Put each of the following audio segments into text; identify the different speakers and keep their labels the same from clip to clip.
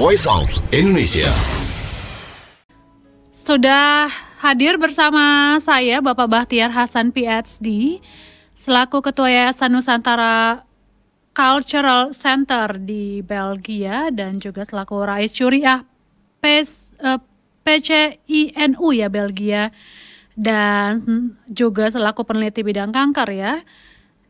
Speaker 1: Voice of Indonesia.
Speaker 2: Sudah hadir bersama saya Bapak Bahtiar Hasan PhD selaku Ketua Yayasan Nusantara Cultural Center di Belgia dan juga selaku Rais Syuriah PCINU ya Belgia, dan juga selaku peneliti bidang kanker ya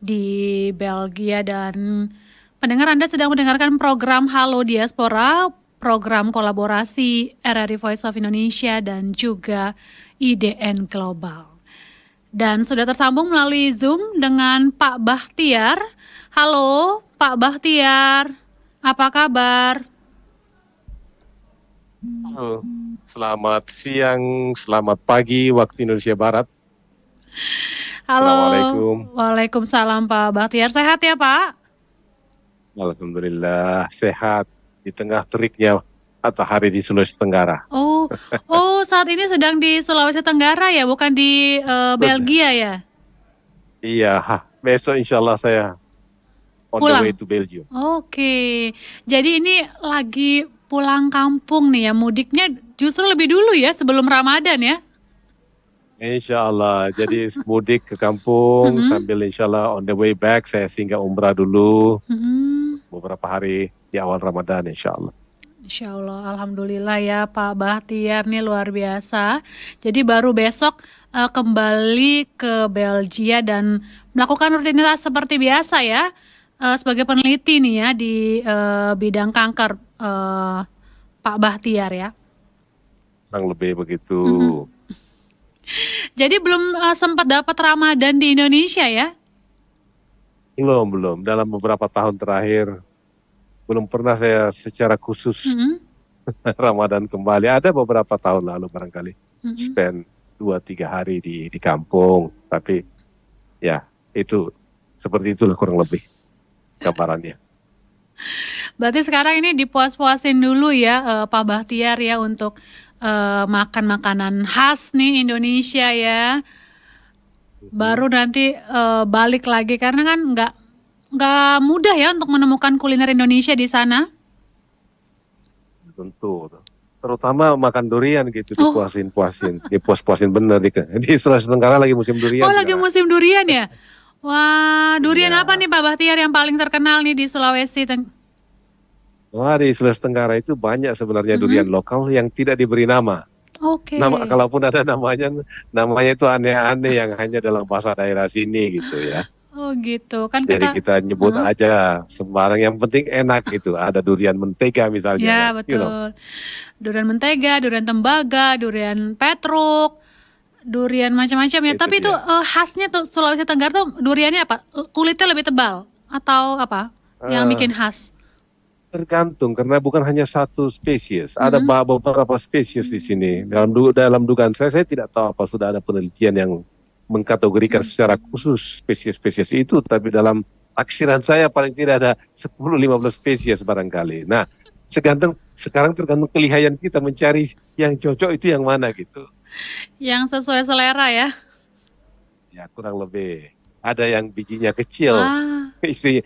Speaker 2: di Belgia. Dan pendengar, Anda sedang mendengarkan program Halo Diaspora, program kolaborasi RRI Voice of Indonesia dan juga IDN Global. Dan sudah tersambung melalui Zoom dengan Pak Bahtiar. Halo Pak Bahtiar, apa kabar?
Speaker 3: Halo, selamat siang, selamat pagi waktu Indonesia Barat.
Speaker 2: Halo.
Speaker 3: Assalamualaikum.
Speaker 2: Waalaikumsalam Pak Bahtiar. Sehat ya Pak?
Speaker 3: Alhamdulillah sehat di tengah teriknya matahari di Sulawesi Tenggara.
Speaker 2: Oh, saat ini sedang di Sulawesi Tenggara ya, bukan di Belgia ya?
Speaker 3: Iya, besok insya Allah saya on
Speaker 2: Pulang.
Speaker 3: the way to Belgium.
Speaker 2: Oke, jadi ini lagi pulang kampung nih ya, mudiknya justru lebih dulu ya sebelum Ramadan ya?
Speaker 3: Insya Allah, jadi mudik ke kampung sambil insya Allah on the way back saya singgah umrah dulu beberapa hari di awal Ramadan insya Allah.
Speaker 2: Insya Allah, Alhamdulillah ya Pak Bahtiar, nih luar biasa. Jadi baru besok kembali ke Belgia dan melakukan rutinitas seperti biasa ya, sebagai peneliti nih ya di bidang kanker, Pak Bahtiar ya.
Speaker 3: Kurang lebih begitu.
Speaker 2: Jadi belum sempat dapat Ramadan di Indonesia ya?
Speaker 3: Belum. Dalam beberapa tahun terakhir belum pernah saya secara khusus Ramadan kembali. Ada beberapa tahun lalu barangkali spend 2-3 hari di kampung. Tapi ya itu seperti itulah kurang lebih gambarannya.
Speaker 2: Berarti sekarang ini dipuas-puasin dulu ya Pak Bahtiar ya untuk makan makanan khas nih Indonesia ya. Baru nanti balik lagi karena kan nggak mudah ya untuk menemukan kuliner Indonesia di sana.
Speaker 3: Tentu. Terutama makan durian gitu, dipuas-puasin bener di Sulawesi Tenggara lagi musim durian.
Speaker 2: Oh, lagi musim durian ya? Wah, durian
Speaker 3: Iya.
Speaker 2: apa nih Pak Bahtiar yang paling terkenal nih di Sulawesi?
Speaker 3: Wah, di Sulawesi Tenggara itu banyak sebenarnya durian lokal yang tidak diberi nama.
Speaker 2: Oke.
Speaker 3: Kalaupun ada namanya itu aneh-aneh yang hanya dalam bahasa daerah sini gitu ya.
Speaker 2: Oh gitu, kan
Speaker 3: Jadi kita nyebut aja sembarang, yang penting enak gitu. Ada durian mentega misalnya.
Speaker 2: ya
Speaker 3: kan,
Speaker 2: betul. Durian mentega, durian tembaga, durian petruk, durian macam-macam ya.
Speaker 3: Itu
Speaker 2: Tapi itu
Speaker 3: dia.
Speaker 2: khasnya tuh Sulawesi Tenggara tuh duriannya apa? Kulitnya lebih tebal atau apa yang bikin khas?
Speaker 3: Tergantung karena bukan hanya satu spesies, ada beberapa spesies di sini. Dalam dugaan saya tidak tahu apa sudah ada penelitian yang mengkategorikan secara khusus spesies-spesies itu, tapi dalam taksiran saya paling tidak ada 10-15 spesies barangkali. Nah, sekarang tergantung kelihayan kita mencari yang cocok itu yang mana gitu.
Speaker 2: Yang sesuai selera ya.
Speaker 3: Ya kurang lebih. Ada yang bijinya kecil,
Speaker 2: Wah.
Speaker 3: isi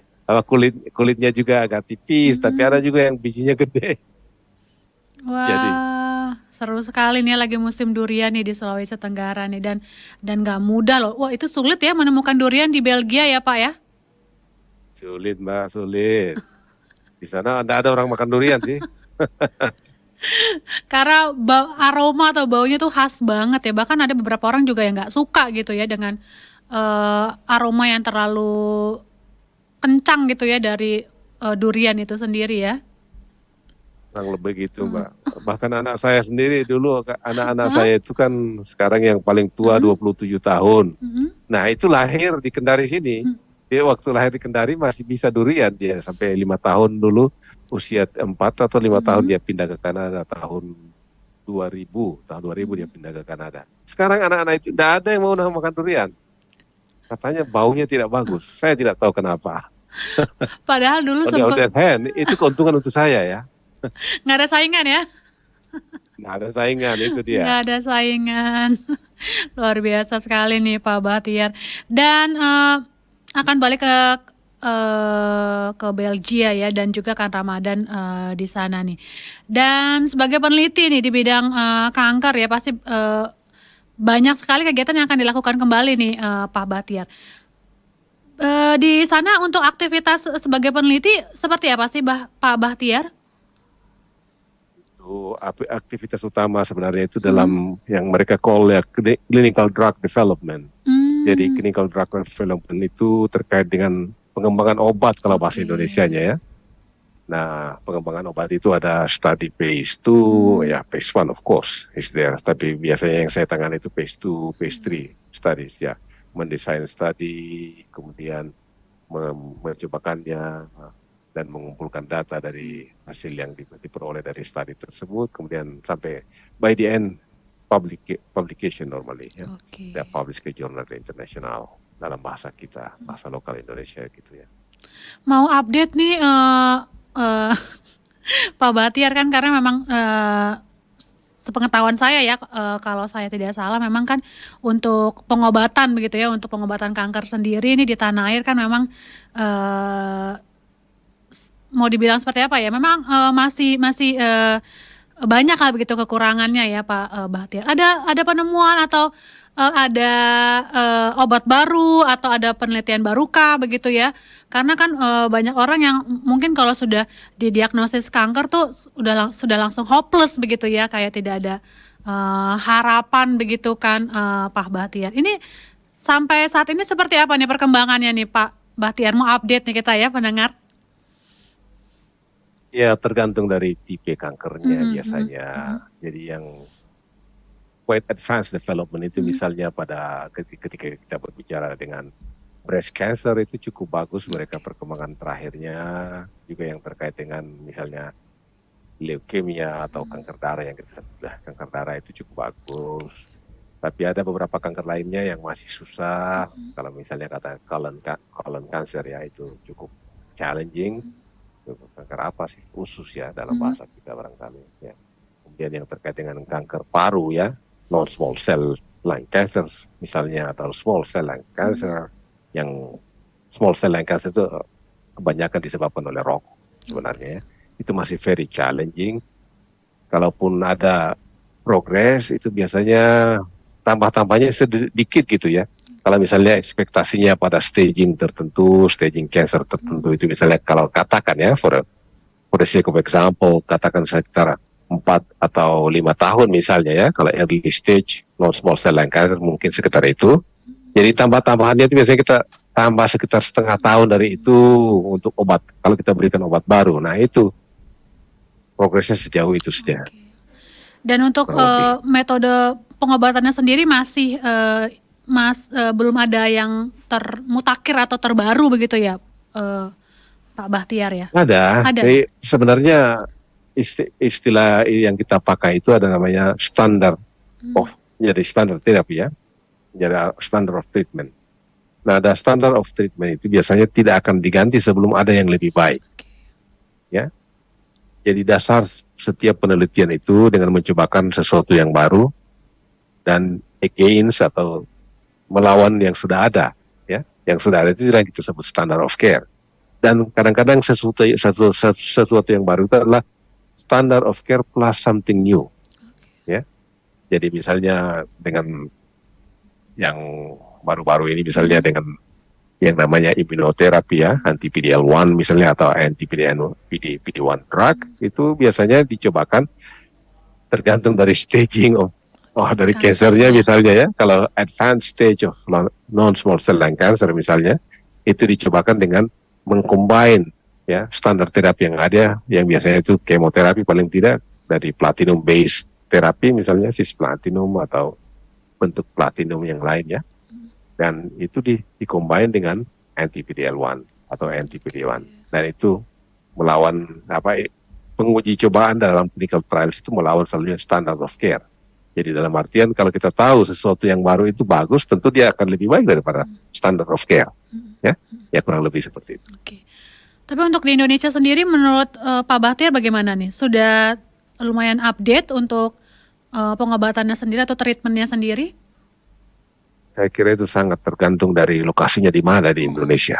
Speaker 3: kulitnya juga agak tipis, tapi ada juga yang bijinya gede.
Speaker 2: Wah, seru sekali nih lagi musim durian nih di Sulawesi Tenggara nih, dan nggak mudah loh. Wah, itu sulit ya menemukan durian di Belgia ya Pak ya?
Speaker 3: Sulit Mbak, sulit. Di sana ada orang makan durian sih.
Speaker 2: Karena aroma atau baunya tuh khas banget ya. Bahkan ada beberapa orang juga yang nggak suka gitu ya dengan aroma yang terlalu kencang gitu ya dari durian itu sendiri ya.
Speaker 3: Kurang lebih gitu Mbak. Bahkan anak saya sendiri dulu, anak-anak saya itu kan sekarang yang paling tua 27 tahun. Nah itu lahir di Kendari sini. Dia waktu lahir di Kendari masih bisa durian dia sampai 5 tahun dulu. Usia 4 atau 5 tahun dia pindah ke Kanada tahun 2000 dia pindah ke Kanada. Sekarang anak-anak itu tidak ada yang mau makan durian. Katanya baunya tidak bagus. Saya tidak tahu kenapa.
Speaker 2: Padahal dulu
Speaker 3: On the
Speaker 2: sempat
Speaker 3: other hand, itu keuntungan untuk saya ya.
Speaker 2: nggak ada saingan ya.
Speaker 3: Nggak ada saingan, itu dia.
Speaker 2: Nggak ada saingan. Luar biasa sekali nih Pak Bahtiar. Dan akan balik ke ke Belgia ya, dan juga kan Ramadan di sana nih. Dan sebagai peneliti nih di bidang kanker ya, pasti banyak sekali kegiatan yang akan dilakukan kembali nih, Pak Bahtiar. Di sana untuk aktivitas sebagai peneliti seperti apa sih Pak Bahtiar?
Speaker 3: Itu aktivitas utama sebenarnya itu dalam yang mereka call ya clinical drug development. Jadi clinical drug development itu terkait dengan pengembangan obat kalau bahasa Indonesianya ya. Nah, pengembangan obat itu ada study phase 2, ya phase 1 of course is there. Tapi biasanya yang saya tangani itu phase 2, phase 3 studies ya. Mendesain study, kemudian mencobakannya dan mengumpulkan data dari hasil yang diperoleh dari study tersebut, kemudian sampai by the end publication normally ya. Dia publish ke jurnal internasional dalam bahasa kita, bahasa lokal Indonesia gitu ya.
Speaker 2: Mau update nih Pak Bahtiar kan, karena memang sepengetahuan saya ya, kalau saya tidak salah memang kan untuk pengobatan begitu ya, untuk pengobatan kanker sendiri ini di tanah air kan memang mau dibilang seperti apa ya, memang masih banyak lah begitu kekurangannya ya Pak Bahtiar. Ada penemuan atau ada obat baru atau ada penelitian barukah begitu ya? Karena kan banyak orang yang mungkin kalau sudah didiagnosis kanker tuh sudah langsung hopeless begitu ya, kayak tidak ada harapan begitu kan, Pak Bahtiar. Ini sampai saat ini seperti apa nih perkembangannya nih Pak Bahtiar? Mau update nih kita ya pendengar.
Speaker 3: Ya, tergantung dari tipe kankernya biasanya. Jadi yang quite advanced development itu misalnya pada ketika kita berbicara dengan breast cancer itu cukup bagus mereka perkembangan terakhirnya, juga yang terkait dengan misalnya leukemia atau kanker darah yang kita sebut kanker darah itu cukup bagus. Tapi ada beberapa kanker lainnya yang masih susah. Kalau misalnya kata colon cancer ya, itu cukup challenging. Kanker apa sih usus ya dalam bahasa kita barangkali ya. Kemudian yang terkait dengan kanker paru ya, non small cell lung cancer misalnya, atau small cell lung cancer. Yang small cell lung cancer itu kebanyakan disebabkan oleh rokok sebenarnya ya. Itu masih very challenging. Kalaupun ada progres itu biasanya tambah-tambahnya sedikit gitu ya. Kalau misalnya ekspektasinya pada staging tertentu, staging cancer tertentu itu misalnya kalau katakan ya, for the sake of example, katakan sekitar 4 atau 5 tahun misalnya ya, kalau early stage non-small cell lung cancer mungkin sekitar itu. Jadi tambah-tambahannya itu biasanya kita tambah sekitar setengah tahun dari itu untuk obat, kalau kita berikan obat baru. Nah itu progresnya sejauh itu saja.
Speaker 2: Dan untuk metode pengobatannya sendiri masih belum ada yang termutakhir atau terbaru begitu ya, Pak Bahtiar ya?
Speaker 3: Ada. Jadi sebenarnya istilah yang kita pakai itu ada namanya standard of, jadi standar terapi ya, jadi standard of treatment. Nah, ada standard of treatment itu biasanya tidak akan diganti sebelum ada yang lebih baik, ya. Jadi dasar setiap penelitian itu dengan mencobakan sesuatu yang baru dan against atau melawan yang sudah ada, ya. Yang sudah ada itu yang kita sebut standard of care. Dan kadang-kadang sesuatu yang baru itu adalah standard of care plus something new, ya. Jadi misalnya dengan yang baru-baru ini misalnya dengan yang namanya immunoterapi ya, anti-PD-L1 misalnya atau anti-PD-1 drug, itu biasanya dicobakan tergantung dari staging dari cancernya misalnya ya. Kalau advanced stage of non-small cell lung cancer misalnya, itu dicobakan dengan mengcombine ya standar terapi yang ada, yang biasanya itu kemoterapi paling tidak dari platinum based terapi misalnya cisplatinum atau bentuk platinum yang lain ya. Dan itu dikombin dengan anti-PD-L1 atau anti-PD-1. Dan itu melawan penguji cobaan dalam clinical trials itu melawan selalu standard of care. Jadi dalam artian kalau kita tahu sesuatu yang baru itu bagus, tentu dia akan lebih baik daripada standard of care. Ya kurang lebih seperti itu.
Speaker 2: Oke. Tapi untuk di Indonesia sendiri menurut Pak Bahtiar bagaimana nih? Sudah lumayan update untuk pengobatannya sendiri atau treatmentnya sendiri?
Speaker 3: Saya kira itu sangat tergantung dari lokasinya di mana di Indonesia.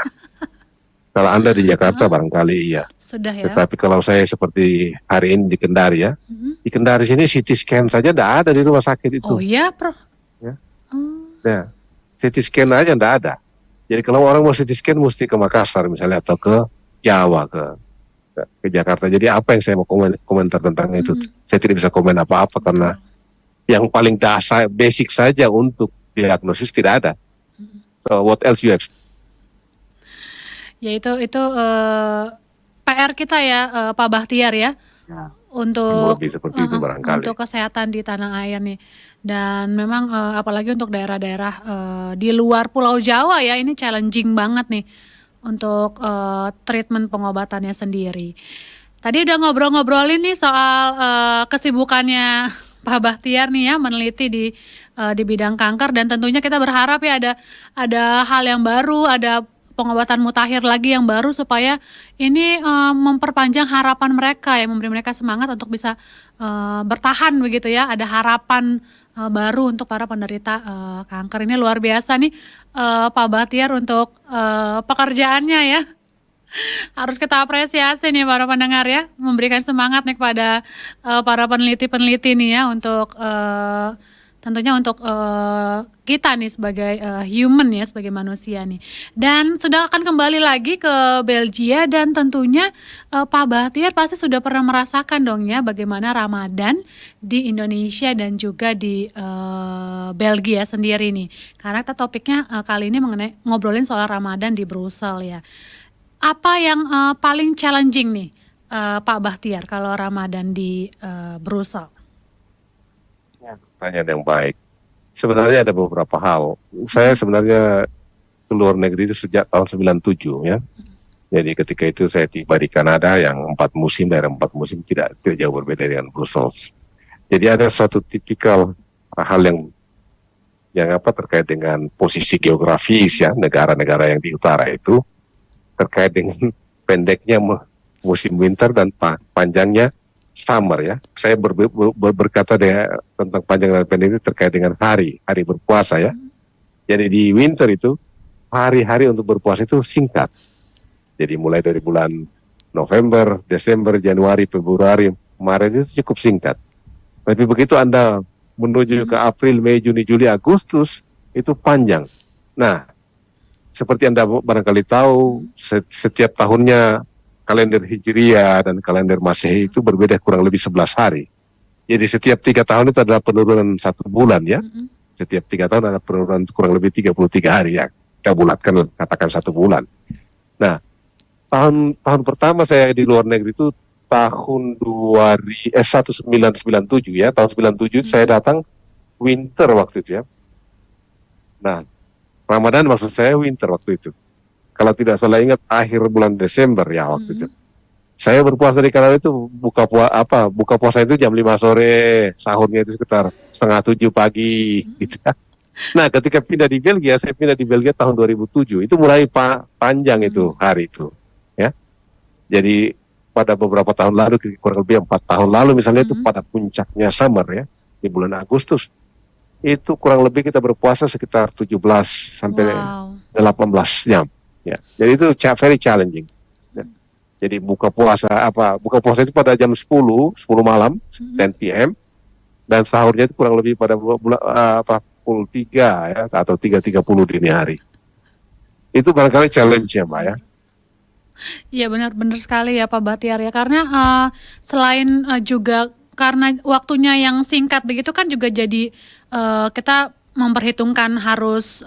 Speaker 3: Kalau Anda di Jakarta barangkali iya.
Speaker 2: Sudah ya.
Speaker 3: Tetapi kalau saya seperti hari ini di Kendari ya, di Kendari sini CT scan saja tidak ada di rumah sakit itu.
Speaker 2: Oh iya, Prof.
Speaker 3: Ya.
Speaker 2: Oh.
Speaker 3: Nah, CT scan aja tidak ada. Jadi kalau orang mau CT scan mesti ke Makassar misalnya atau ke Jawa, ke Jakarta. Jadi apa yang saya mau komentar tentang itu? Saya tidak bisa komen apa-apa karena yang paling dasar, basic saja untuk diagnosis tidak ada. So what else you expect?
Speaker 2: Ya itu PR kita ya, Pak Bahtiar ya, untuk
Speaker 3: Lebih seperti itu barangkali.
Speaker 2: untuk kesehatan di tanah air nih. Dan memang apalagi untuk daerah-daerah di luar Pulau Jawa ya, ini challenging banget nih untuk treatment pengobatannya sendiri. Tadi udah ngobrol-ngobrolin nih soal kesibukannya Pak Bahtiar nih ya, meneliti di bidang kanker, dan tentunya kita berharap ya ada hal yang baru, ada pengobatan mutakhir lagi yang baru supaya ini memperpanjang harapan mereka ya, memberi mereka semangat untuk bisa bertahan begitu ya. Ada harapan baru untuk para penderita kanker. Ini luar biasa nih Pak Bahtiar untuk pekerjaannya ya. Harus kita apresiasi nih para pendengar ya, memberikan semangat nih kepada para peneliti-peneliti nih ya untuk tentunya untuk kita nih sebagai human ya, sebagai manusia nih. Dan sudah akan kembali lagi ke Belgia, dan tentunya Pak Bahtiar pasti sudah pernah merasakan dong ya bagaimana Ramadan di Indonesia dan juga di Belgia sendiri nih. Karena kita topiknya kali ini mengenai ngobrolin soal Ramadan di Brussel ya. Apa yang paling challenging nih Pak Bahtiar kalau Ramadan di Brussel?
Speaker 3: Pertanyaan yang baik. Sebenarnya ada beberapa hal. Saya sebenarnya ke luar negeri itu sejak tahun 97 ya. Jadi ketika itu saya tiba di Kanada yang 4 musim, daerah 4 musim tidak jauh berbeda dengan Brussels. Jadi ada suatu tipikal hal yang terkait dengan posisi geografis ya, negara-negara yang di utara itu terkait dengan pendeknya musim winter dan panjangnya summer ya. Saya berkata tentang panjang dan pendek itu terkait dengan hari berpuasa ya. Jadi di winter itu hari-hari untuk berpuasa itu singkat. Jadi mulai dari bulan November, Desember, Januari, Februari, Maret itu cukup singkat. Tapi begitu Anda menuju ke April, Mei, Juni, Juli, Agustus itu panjang. Nah, seperti Anda barangkali tahu, setiap tahunnya kalender Hijriah dan kalender Masehi itu berbeda kurang lebih 11 hari. Jadi setiap 3 tahun itu adalah penurunan 1 bulan ya. Setiap 3 tahun ada penurunan kurang lebih 33 hari ya. Kita bulatkan, katakan 1 bulan. Nah, tahun pertama saya di luar negeri itu tahun 1997 ya. Tahun 97 saya datang winter waktu itu ya. Nah, Ramadan maksud saya winter waktu itu. Kalau tidak salah ingat akhir bulan Desember ya waktu itu. Saya berpuasa di Kanada itu buka puasa itu jam 5 sore, sahurnya itu sekitar 6:30 pagi gitu. Nah, ketika pindah di Belgia, saya pindah di Belgia tahun 2007. Itu mulai panjang itu hari itu, ya. Jadi pada beberapa tahun lalu, kurang lebih 4 tahun lalu misalnya itu pada puncaknya summer ya, di bulan Agustus. Itu kurang lebih kita berpuasa sekitar 17 sampai 18 jam. Ya, jadi itu very challenging. Ya. Jadi buka puasa itu pada jam 10 malam, 10 PM, dan sahurnya itu kurang lebih pada pukul 3 ya, atau 3:30 dini hari. Itu barangkali challenge ya, Mbak ya.
Speaker 2: Iya benar sekali ya Pak Bahtiar ya, karena selain juga karena waktunya yang singkat begitu kan juga jadi kita memperhitungkan harus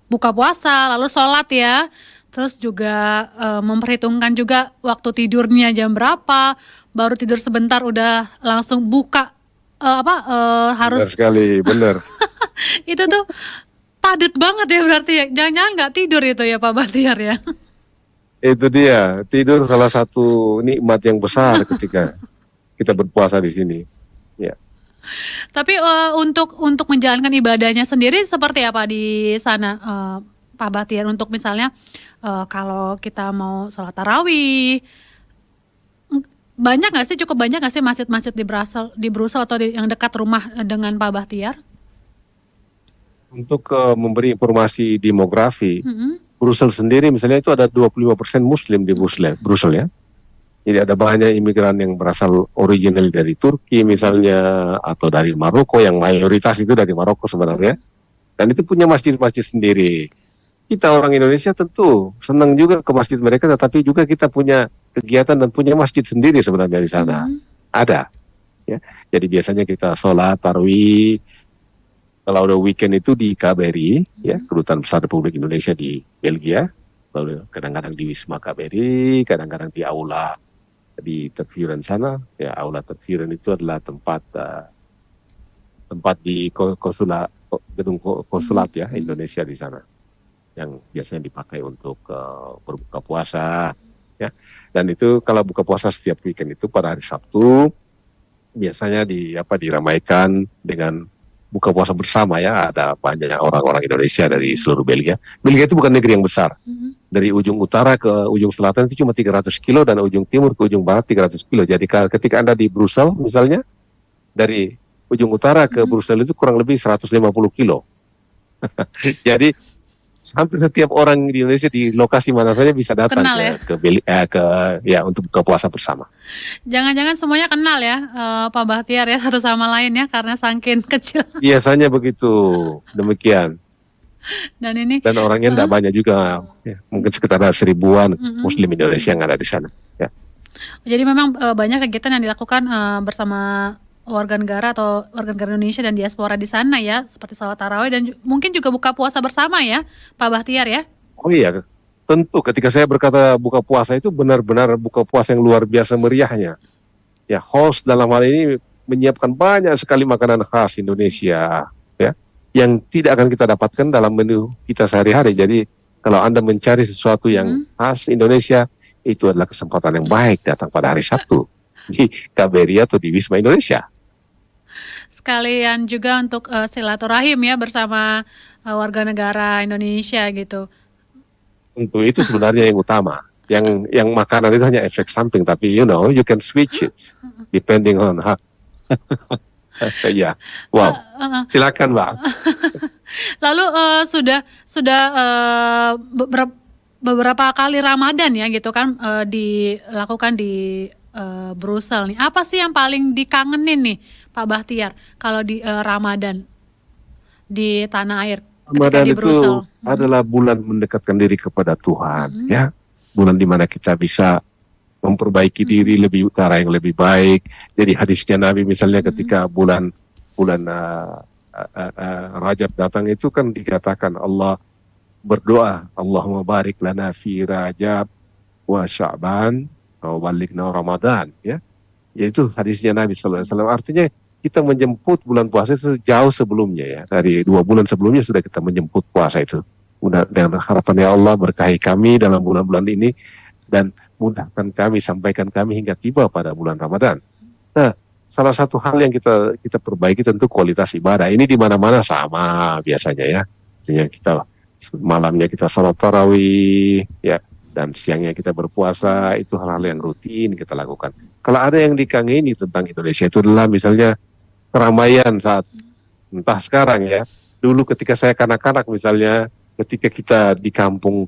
Speaker 2: buka puasa, lalu sholat ya, terus juga memperhitungkan juga waktu tidurnya jam berapa, baru tidur sebentar udah langsung buka harus.
Speaker 3: Benar sekali, benar.
Speaker 2: Itu tuh padat banget ya berarti ya, jangan-jangan nggak tidur itu ya Pak Bahtiar ya.
Speaker 3: Itu dia, tidur salah satu nikmat yang besar ketika kita berpuasa di sini. Ya.
Speaker 2: Tapi untuk menjalankan ibadahnya sendiri seperti apa di sana, Pak Bahtiar? Untuk misalnya kalau kita mau sholat tarawih, cukup banyak nggak sih masjid-masjid di Brussel atau yang dekat rumah dengan Pak Bahtiar?
Speaker 3: Untuk memberi informasi demografi, Brussels sendiri misalnya itu ada 25% Muslim di Brussels ya. Jadi ada banyak imigran yang berasal original dari Turki misalnya, atau dari Maroko, yang mayoritas itu dari Maroko sebenarnya. Dan itu punya masjid-masjid sendiri. Kita orang Indonesia tentu senang juga ke masjid mereka, tetapi juga kita punya kegiatan dan punya masjid sendiri sebenarnya di sana. Ada. Ya. Jadi biasanya kita sholat tarawih, kalau udah weekend itu di KBRI, ya, Kedutaan Besar Republik Indonesia di Belgia. Lalu kadang-kadang di Wisma KBRI, kadang-kadang di aula di Tervuren sana. Ya, aula Tervuren itu adalah tempat di gedung konsulat ya Indonesia di sana, yang biasanya dipakai untuk berbuka puasa. Ya, dan itu kalau buka puasa setiap weekend itu pada hari Sabtu biasanya diramaikan dengan buka puasa bersama ya. Ada banyak orang-orang Indonesia dari seluruh Belgia. Belgia itu bukan negeri yang besar. Dari ujung utara ke ujung selatan itu cuma 300 kilo, dan ujung timur ke ujung barat 300 kilo. Jadi ketika Anda di Brussels misalnya, dari ujung utara ke Brussels itu kurang lebih 150 kilo. Jadi hampir setiap orang di Indonesia di lokasi mana saja bisa datang untuk buka puasa bersama.
Speaker 2: Jangan-jangan semuanya kenal ya, Pak Bahtiar ya, satu sama lain ya, karena saking kecil.
Speaker 3: Biasanya begitu, demikian. Dan orangnya tidak banyak juga, ya, mungkin sekitar 1000-an Muslim Indonesia yang ada di sana. Ya.
Speaker 2: Jadi memang banyak kegiatan yang dilakukan bersama warga negara atau warga negara Indonesia dan diaspora di sana ya, seperti salat tarawih dan mungkin juga buka puasa bersama ya, Pak Bahtiar ya.
Speaker 3: Oh iya, tentu ketika saya berkata buka puasa itu benar-benar buka puasa yang luar biasa meriahnya. Ya, host dalam hal ini menyiapkan banyak sekali makanan khas Indonesia ya, yang tidak akan kita dapatkan dalam menu kita sehari-hari. Jadi kalau Anda mencari sesuatu yang khas Indonesia, itu adalah kesempatan yang baik datang pada hari Sabtu di KBRI atau di Wisma Indonesia.
Speaker 2: Sekalian juga untuk silaturahim ya bersama warga negara Indonesia gitu.
Speaker 3: Untuk itu sebenarnya yang utama. Yang makanan itu hanya efek samping, tapi you can switch it depending on ya. Wow. Silakan, Mbak.
Speaker 2: Lalu sudah beberapa kali Ramadan ya gitu kan dilakukan di Brussels nih. Apa sih yang paling dikangenin nih Pak Bahtiar kalau di Ramadan di tanah air ketika
Speaker 3: Ramadan
Speaker 2: di Brussels?
Speaker 3: Itu adalah bulan mendekatkan diri kepada Tuhan, ya. Bulan di mana kita bisa memperbaiki diri lebih ke arah yang lebih baik. Jadi hadisnya Nabi misalnya ketika bulan Rajab datang itu kan dikatakan Allah berdoa, Allahumma barik lana fi Rajab wa Sya'ban wa balighna Ramadan, ya. Yaitu hadisnya Nabi sallallahu alaihi wasallam. Artinya kita menjemput bulan puasa itu jauh sebelumnya ya. Dari 2 bulan sebelumnya sudah kita menjemput puasa itu. Dengan harapan ya Allah berkahi kami dalam bulan-bulan ini dan mudahkan kami, sampaikan kami hingga tiba pada bulan Ramadan. Nah, salah satu hal yang kita perbaiki tentu kualitas ibadah. Ini di mana-mana sama biasanya ya. Sehingga kita malamnya kita salat tarawih ya, dan siangnya kita berpuasa, itu hal-hal yang rutin kita lakukan. Kalau ada yang dikangeni tentang Indonesia itu adalah misalnya keramaian saat entah sekarang ya. Dulu ketika saya kanak-kanak misalnya, ketika kita di kampung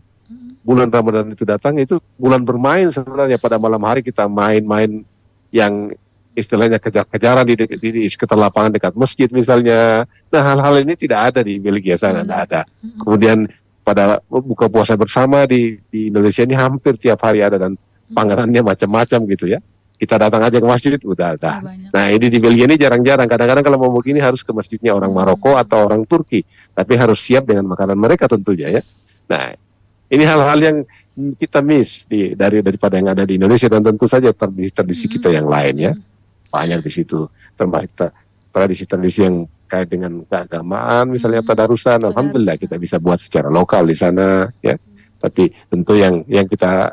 Speaker 3: bulan Ramadan itu datang, itu bulan bermain sebenarnya. Pada malam hari kita main-main yang istilahnya kejar-kejaran di sekitar lapangan dekat masjid misalnya. Nah, hal-hal ini tidak ada di Belgia sana, tidak ada. Kemudian pada buka puasa bersama di Indonesia ini hampir tiap hari ada, dan panganannya macam-macam gitu ya. Kita datang aja ke masjid, udah ada. Nah, ini di Belgia ini jarang-jarang. Kadang-kadang kalau mau begini harus ke masjidnya orang Maroko atau orang Turki. Tapi harus siap dengan makanan mereka tentunya ya. Nah, ini hal-hal yang kita miss daripada yang ada di Indonesia, dan tentu saja tradisi kita yang lain ya. Banyak di situ, termasuk tradisi-tradisi yang kait dengan keagamaan, misalnya tadarusan. Alhamdulillah kita bisa buat secara lokal di sana ya. Tapi tentu yang kita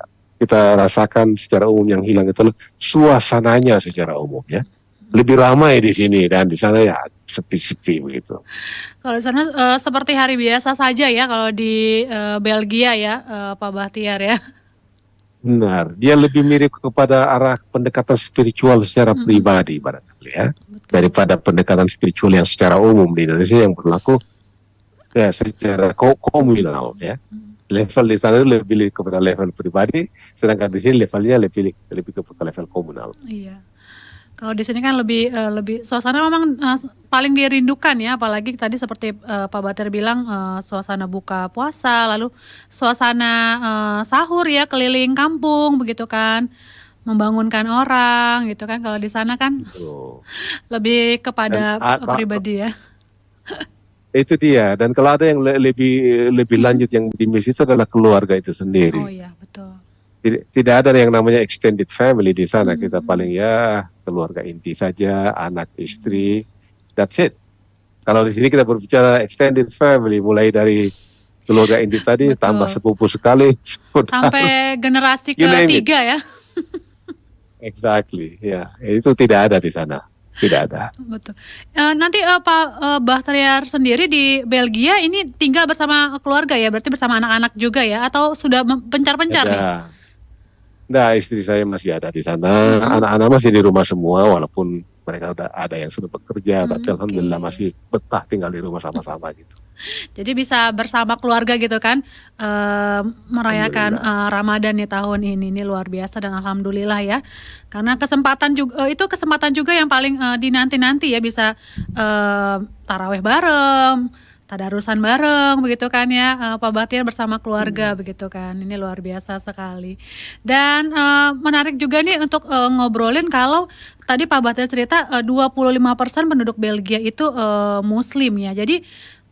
Speaker 3: rasakan secara umum yang hilang itu suasananya secara umum ya. Lebih ramai di sini, dan di sana ya sepi-sepi begitu.
Speaker 2: Kalau di sana seperti hari biasa saja ya kalau di Belgia ya, Pak Bahtiar ya.
Speaker 3: Benar, dia lebih mirip kepada arah pendekatan spiritual secara pribadi barangkali ya, daripada pendekatan spiritual yang secara umum di Indonesia yang berlaku ya secara komunal ya. level di sana itu lebih kepada level pribadi, sedangkan di sini levelnya lebih kepada level komunal.
Speaker 2: Iya. Kalau di sini kan lebih suasana memang paling dirindukan ya, apalagi tadi seperti Pak Bater bilang suasana buka puasa, lalu suasana sahur ya, keliling kampung begitu kan, membangunkan orang gitu kan. Kalau di sana kan
Speaker 3: Gitu.
Speaker 2: lebih
Speaker 3: Dan
Speaker 2: kepada pribadi ya.
Speaker 3: itu dia. Dan kalau ada yang lebih lanjut yang di miss itu adalah keluarga itu
Speaker 2: Oh
Speaker 3: sendiri.
Speaker 2: iya betul.
Speaker 3: Tidak ada yang namanya extended family di sana. Kita paling ya keluarga inti saja, anak, istri, that's it. Kalau di sini kita berbicara extended family, mulai dari keluarga inti tadi,
Speaker 2: Betul.
Speaker 3: tambah sepupu sekali, saudara,
Speaker 2: Sampai generasi
Speaker 3: you name it.
Speaker 2: ketiga ya.
Speaker 3: Exactly, ya. Itu tidak ada di sana. Tidak ada.
Speaker 2: Betul. Nanti Pak Bahtiar sendiri di Belgia ini tinggal bersama keluarga ya, berarti bersama anak-anak juga ya, atau sudah pencar-pencar nih?
Speaker 3: Ada. Nah, istri saya masih ada di sana, anak-anak masih di rumah semua, walaupun mereka udah ada yang sudah bekerja, tapi alhamdulillah
Speaker 2: Oke.
Speaker 3: masih betah tinggal di rumah sama-sama gitu.
Speaker 2: Jadi bisa bersama keluarga gitu kan, merayakan Ramadan di tahun ini luar biasa dan alhamdulillah ya. Karena kesempatan juga itu kesempatan juga yang paling dinanti-nanti ya, bisa taraweh bareng, tadarusan bareng begitu kan ya, Pak Bahtiar bersama keluarga begitu kan. Ini luar biasa sekali. Dan menarik juga nih untuk ngobrolin kalau tadi Pak Bahtiar cerita 25% penduduk Belgia itu Muslim ya. Jadi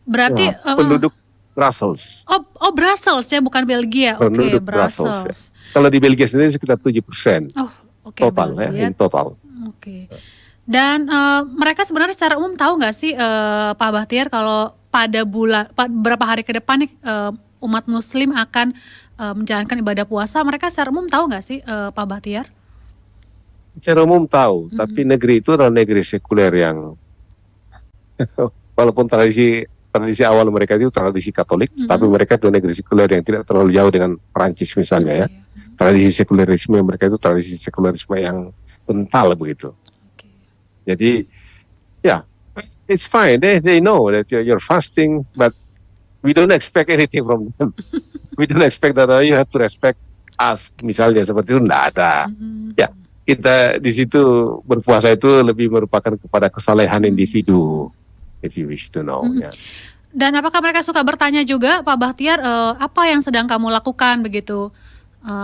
Speaker 2: berarti
Speaker 3: Ya, penduduk Brussels.
Speaker 2: oh Brussels ya, bukan Belgia. Oke,
Speaker 3: Penduduk Brussels. Ya.
Speaker 2: Brussels.
Speaker 3: Kalau di Belgia sendiri sekitar 7%
Speaker 2: Oh, oke,
Speaker 3: total ya,
Speaker 2: Belgia.
Speaker 3: in total.
Speaker 2: Oke. Dan mereka sebenarnya secara umum tahu nggak sih Pak Bahtiar kalau pada beberapa hari ke depan nih umat Muslim akan menjalankan ibadah puasa, mereka secara umum tahu nggak sih Pak Bahtiar?
Speaker 3: Secara umum tahu, tapi negeri itu adalah negeri sekuler yang walaupun tradisi awal mereka itu tradisi Katolik, tapi mereka itu negeri sekuler yang tidak terlalu jauh dengan Perancis misalnya ya. Tradisi sekulerisme mereka itu tradisi sekulerisme yang kental begitu. Jadi ya, it's fine. They know that you're fasting, but we don't expect anything from them. We don't expect that you have to respect us, misalnya seperti itu, tidak ada. Ya, kita di situ berpuasa itu lebih merupakan kepada kesalehan individu, if you wish to know. Ya.
Speaker 2: Dan apakah mereka suka bertanya juga, Pak Bahtiar, apa yang sedang kamu lakukan begitu?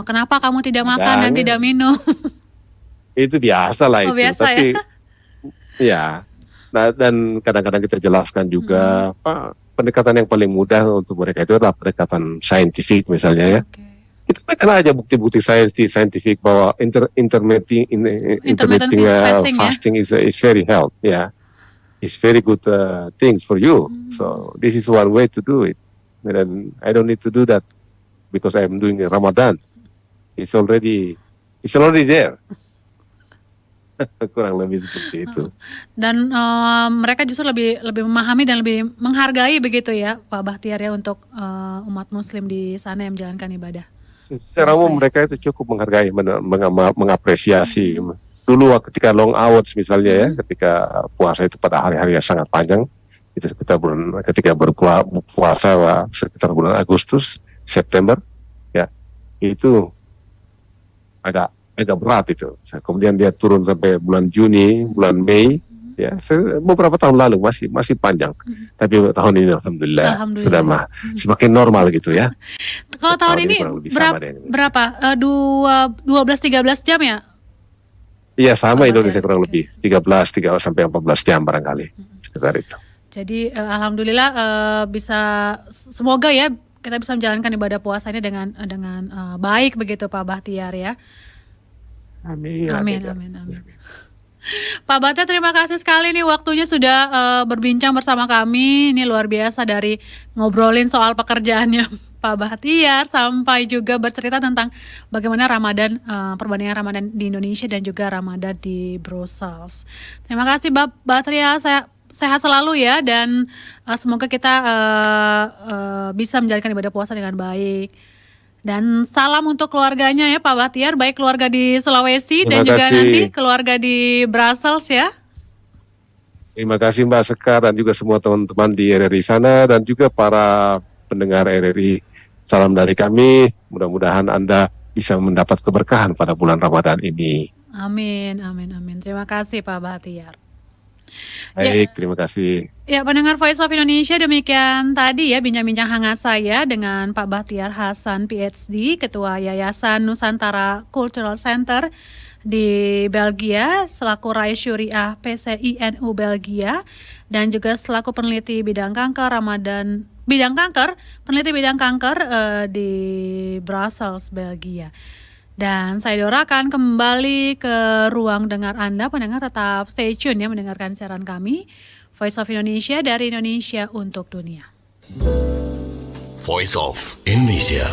Speaker 2: Kenapa kamu tidak makan dan tidak minum?
Speaker 3: Itu biasa lah itu.
Speaker 2: Biasa
Speaker 3: tapi
Speaker 2: ya.
Speaker 3: Nah, dan kadang-kadang kita jelaskan juga pendekatan yang paling mudah untuk mereka itu adalah pendekatan saintifik misalnya ya. Kita berikan aja bukti-bukti saintifik bahwa intermittent fasting is very health, ya. It's very good thing for you. So this is one way to do it. And I don't need to do that because I'm doing Ramadan. It's already there. Kurang lebih seperti itu.
Speaker 2: Dan mereka justru lebih memahami dan lebih menghargai begitu ya Pak Bahtiar ya, untuk umat Muslim di sana yang menjalankan ibadah.
Speaker 3: Secara umum mereka itu cukup menghargai, mengapresiasi. Dulu ketika long hours misalnya ya, ketika puasa itu pada hari-hari yang sangat panjang, itu ketika berpuasa sekitar bulan Agustus, September, ya itu agak berat itu. Kemudian dia turun sampai bulan Juni, bulan Mei, ya beberapa tahun lalu masih panjang. Tapi tahun ini alhamdulillah. Sudah semakin normal gitu ya.
Speaker 2: Kalau tahun ini berapa? 12-13 jam ya?
Speaker 3: Iya, sama Indonesia kurang lebih 13 sampai 14 jam barangkali sekitar itu.
Speaker 2: Jadi alhamdulillah semoga ya kita bisa menjalankan ibadah puasa ini dengan baik begitu Pak Bahtiar ya.
Speaker 3: Amin.
Speaker 2: Pak Bahtiar, terima kasih sekali nih waktunya sudah berbincang bersama kami. Ini luar biasa, dari ngobrolin soal pekerjaannya Pak Bahtiar sampai juga bercerita tentang bagaimana Ramadan, perbandingan Ramadan di Indonesia dan juga Ramadan di Brussels. Terima kasih Pak Bahtiar, sehat selalu ya, dan semoga kita bisa menjalankan ibadah puasa dengan baik. Dan salam untuk keluarganya ya Pak Bahtiar, baik keluarga di Sulawesi dan juga nanti keluarga di Brussels ya.
Speaker 3: Terima kasih Mbak Sekar dan juga semua teman-teman di RRI sana dan juga para pendengar RRI Salam dari kami, mudah-mudahan Anda bisa mendapat keberkahan pada bulan Ramadan ini.
Speaker 2: Amin, amin, amin. Terima kasih Pak Bahtiar.
Speaker 3: Baik, terima kasih.
Speaker 2: Ya, pendengar Voice of Indonesia, demikian tadi ya bincang-bincang hangat saya dengan Pak Bahtiar Hasan PhD, Ketua Yayasan Nusantara Cultural Center di Belgia, selaku Rais Syuriah PCINU Belgia, dan juga selaku peneliti bidang kanker peneliti bidang kanker di Brussels, Belgia. Dan saya doakan kembali ke ruang dengar Anda, pendengar tetap stay tune ya mendengarkan siaran kami, Voice of Indonesia dari Indonesia untuk dunia.
Speaker 1: Voice of Indonesia.